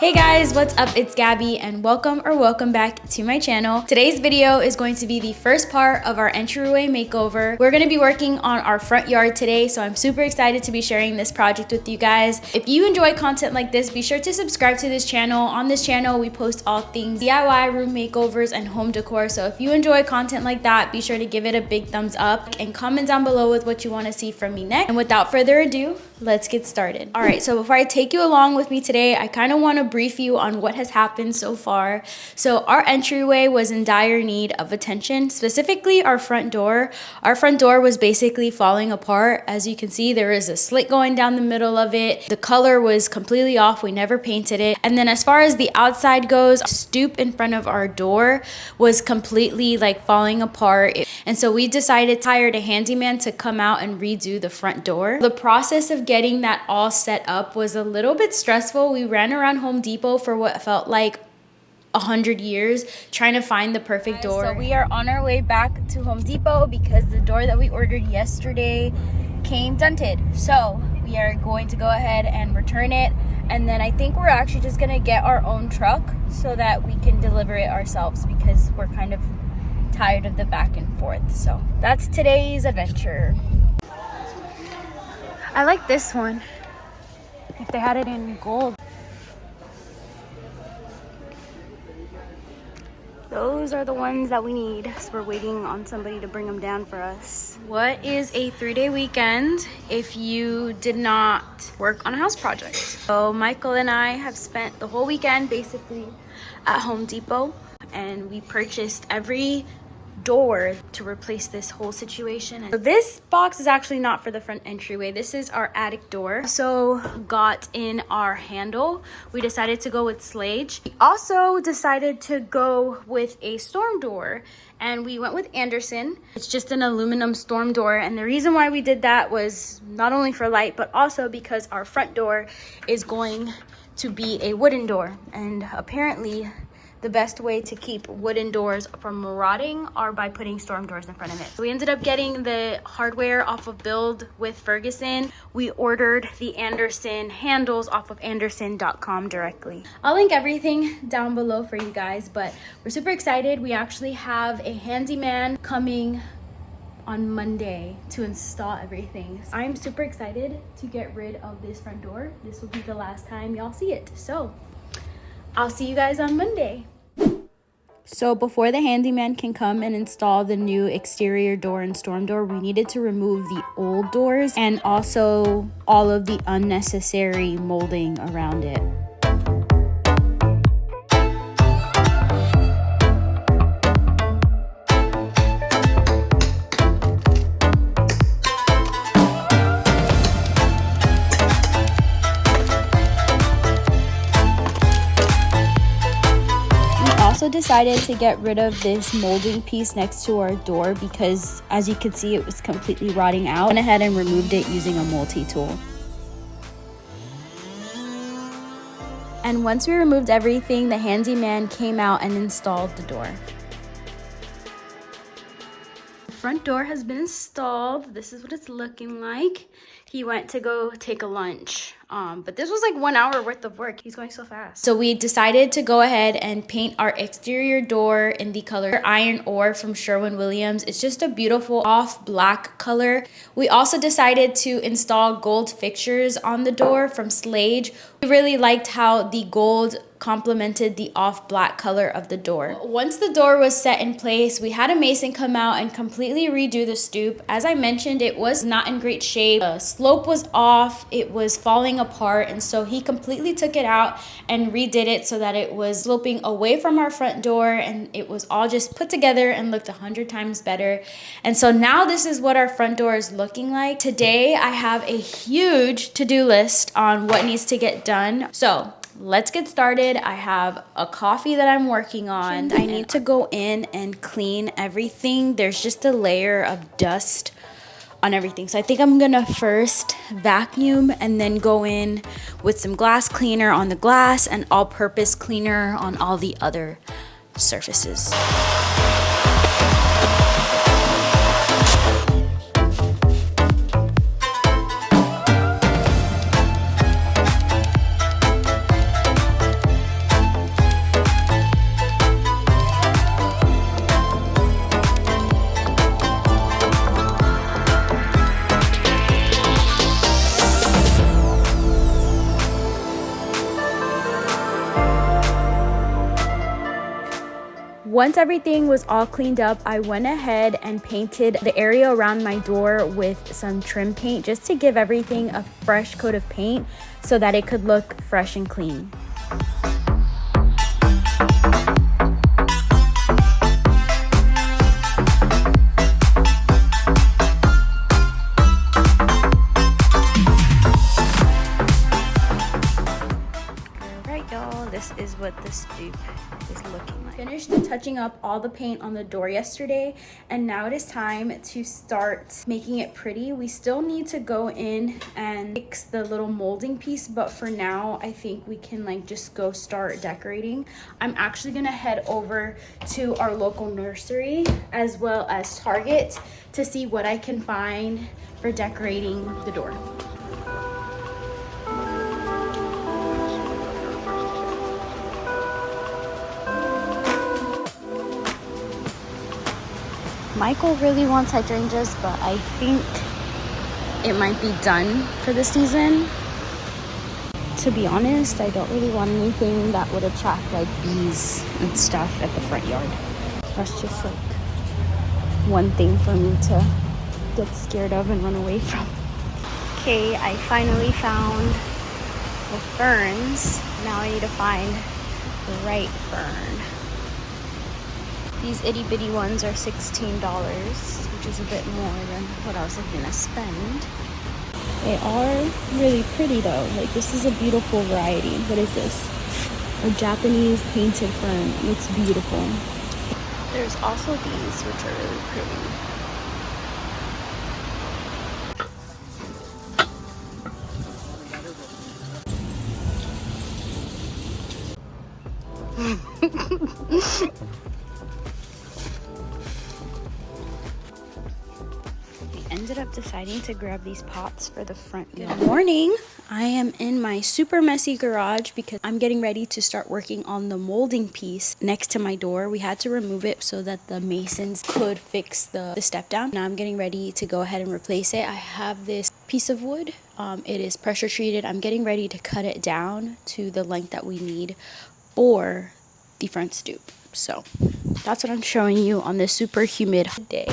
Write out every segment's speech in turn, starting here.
Hey guys, what's up? It's Gabby and welcome back to my channel. Today's video is going to be the first part of our entryway makeover. We're going to be working on our front yard today, so I'm super excited to be sharing this project with you guys. If you enjoy content like this, be sure to subscribe to this channel. On this channel, we post all things DIY, room makeovers, and home decor. So if you enjoy content like that, be sure to give it a big thumbs up and comment down below with what you want to see from me next. And without further ado, let's get started. All right, so before I take you along with me today, I kind of want to brief you on what has happened so far. So our entryway was in dire need of attention, specifically our front door. Our front door was basically falling apart. As you can see, there is a slit going down the middle of it. The color was completely off. We never painted it. And then as far as the outside goes, the stoop in front of our door was completely like falling apart. And so we decided to hire a handyman to come out and redo the front door. The process of getting that all set up was a little bit stressful. We ran around Home Depot for what felt like 100 years trying to find the perfect door. So we are on our way back to Home Depot because the door that we ordered yesterday came dented. So we are going to go ahead and return it, and then I think we're actually just gonna get our own truck so that we can deliver it ourselves because we're kind of tired of the back and forth. So that's today's adventure. I like this one if they had it in gold. Those are the ones that we need. So we're waiting on somebody to bring them down for us. What is a 3-day weekend if you did not work on a house project? So Michael and I have spent the whole weekend basically at Home Depot, and we purchased every door to replace this whole situation. So this box is actually not for the front entryway. This is our attic door. So got in our handle. We decided to go with Slage. We also decided to go with a storm door, and we went with Anderson. It's just an aluminum storm door, and the reason why we did that was not only for light but also because our front door is going to be a wooden door, and apparently the best way to keep wooden doors from rotting are by putting storm doors in front of it. So we ended up getting the hardware off of Build with Ferguson. We ordered the Anderson handles off of anderson.com directly. I'll link everything down below for you guys, but we're super excited. We actually have a handyman coming on Monday to install everything. I'm super excited to get rid of this front door. This will be the last time y'all see it. So I'll see you guys on Monday. So before the handyman can come and install the new exterior door and storm door, we needed to remove the old doors and also all of the unnecessary molding around it. Also decided to get rid of this molding piece next to our door because, as you can see, it was completely rotting out. Went ahead and removed it using a multi-tool. And once we removed everything, the handyman came out and installed the door. The front door has been installed. This is what it's looking like. He went to go take a lunch. But this was like 1 hour worth of work. He's going so fast. So we decided to go ahead and paint our exterior door in the color Iron Ore from Sherwin-Williams. It's just a beautiful off black color. We also decided to install gold fixtures on the door from Slage. We really liked how the gold complemented the off black color of the door. Once the door was set in place, we had a mason come out and completely redo the stoop. As I mentioned, it was not in great shape. The slope was off, it was falling apart, and so he completely took it out and redid it so that it was sloping away from our front door, and it was all just put together and looked 100 times better. And so now this is what our front door is looking like. Today I have a huge to-do list on what needs to get done. So let's get started. I have a coffee that I'm working on. I need to go in and clean everything. There's just a layer of dust on everything. So I think I'm gonna first vacuum and then go in with some glass cleaner on the glass and all-purpose cleaner on all the other surfaces. Once everything was all cleaned up, I went ahead and painted the area around my door with some trim paint just to give everything a fresh coat of paint so that it could look fresh and clean. This is what the stoop is looking like. Finished touching up all the paint on the door yesterday, and now it is time to start making it pretty. We still need to go in and fix the little molding piece, but for now I think we can like just go start decorating. I'm actually gonna head over to our local nursery as well as Target to see what I can find for decorating the door. Michael really wants hydrangeas, but I think it might be done for the season. To be honest, I don't really want anything that would attract like bees and stuff at the front yard. That's just like one thing for me to get scared of and run away from. Okay, I finally found the ferns. Now I need to find the right fern. These itty bitty ones are $16, which is a bit more than what I was looking to spend. They are really pretty though. Like, this is a beautiful variety. What is this? A Japanese painted fern. Looks beautiful. There's also these, which are really pretty. Ended up deciding to grab these pots for the front yard. Good morning. I am in my super messy garage because I'm getting ready to start working on the molding piece next to my door. We had to remove it so that the masons could fix the step down. Now I'm getting ready to go ahead and replace it. I have this piece of wood. It is pressure treated. I'm getting ready to cut it down to the length that we need for the front stoop. So that's what I'm showing you on this super humid day.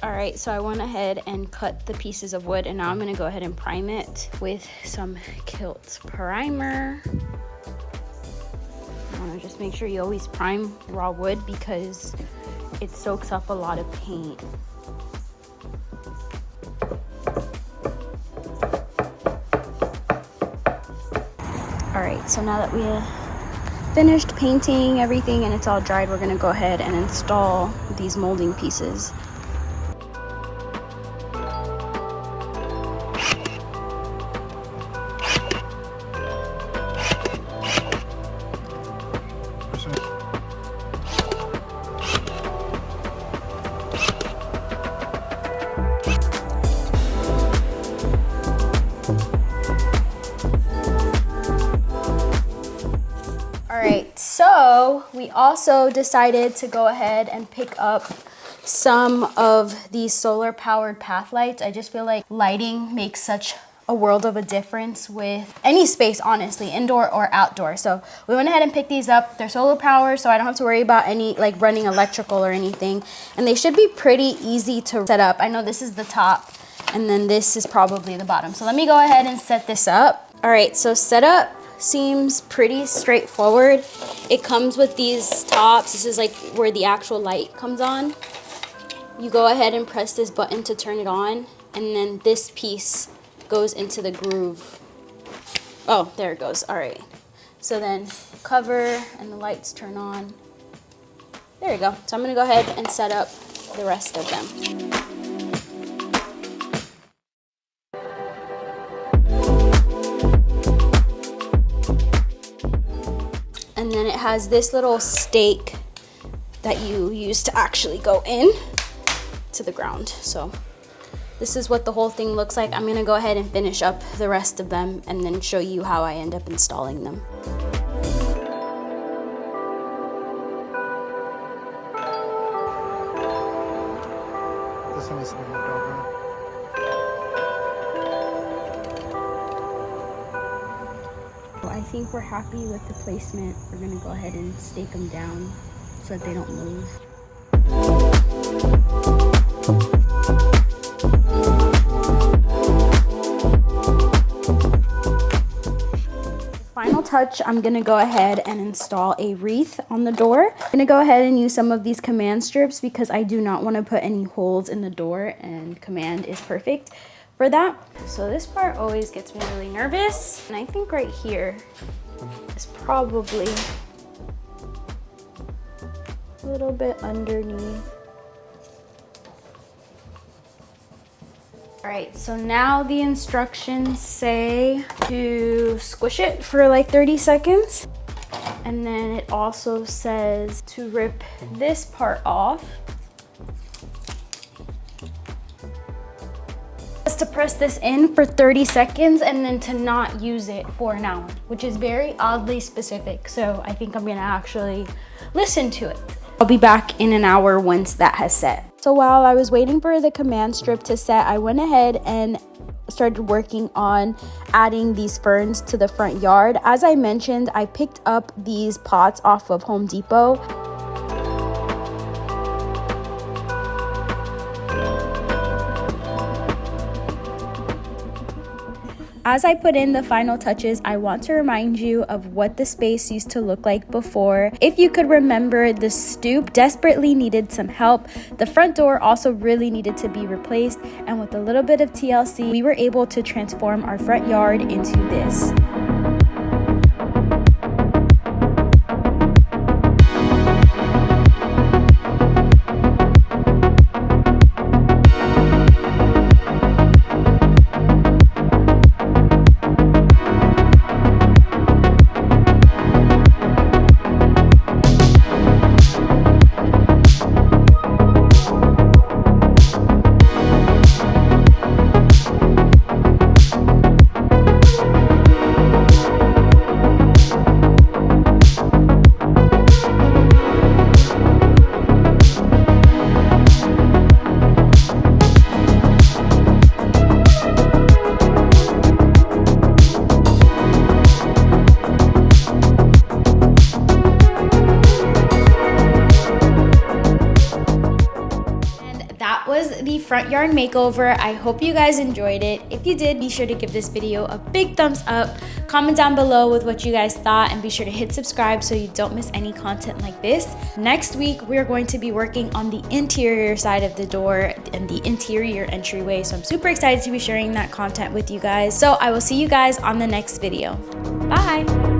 Alright, so I went ahead and cut the pieces of wood, and now I'm going to go ahead and prime it with some Kilt primer. I want to just make sure you always prime raw wood because it soaks up a lot of paint. Alright, so now that we finished painting everything and it's all dried, we're going to go ahead and install these molding pieces. Alright, so we also decided to go ahead and pick up some of these solar powered path lights. I just feel like lighting makes such a world of a difference with any space, honestly, indoor or outdoor. So we went ahead and picked these up. They're solar powered, so I don't have to worry about any like running electrical or anything. And they should be pretty easy to set up. I know this is the top and then this is probably the bottom. So let me go ahead and set this up. Alright, so setup seems pretty straightforward. It comes with these tops. This is like where the actual light comes on. You go ahead and press this button to turn it on, and then this piece goes into the groove. Oh, there it goes. All right. So then cover and the lights turn on. There you go. So I'm gonna go ahead and set up the rest of them. And then it has this little stake that you use to actually go in to the ground. So this is what the whole thing looks like. I'm gonna go ahead and finish up the rest of them and then show you how I end up installing them. think we're happy with the placement. We're gonna go ahead and stake them down so that they don't move. Final touch, I'm gonna go ahead and install a wreath on the door. I'm gonna go ahead and use some of these command strips because I do not want to put any holes in the door, and command is perfect for that. So this part always gets me really nervous, and I think right here is probably a little bit underneath. All right, so now the instructions say to squish it for like 30 seconds. And then it also says to rip this part off. Just to press this in for 30 seconds and then to not use it for an hour, which is very oddly specific. So I think I'm gonna actually listen to it. I'll be back in an hour once that has set. So while I was waiting for the command strip to set, I went ahead and started working on adding these ferns to the front yard. As I mentioned, I picked up these pots off of Home Depot. As I put in the final touches, I want to remind you of what the space used to look like before. If you could remember, the stoop desperately needed some help. The front door also really needed to be replaced, and with a little bit of TLC, we were able to transform our front yard into this. The front yard makeover. I hope you guys enjoyed it. If you did, be sure to give this video a big thumbs up. Comment down below with what you guys thought, and be sure to hit subscribe so you don't miss any content like this. Next week, we're going to be working on the interior side of the door and the interior entryway. So I'm super excited to be sharing that content with you guys. So I will see you guys on the next video. Bye.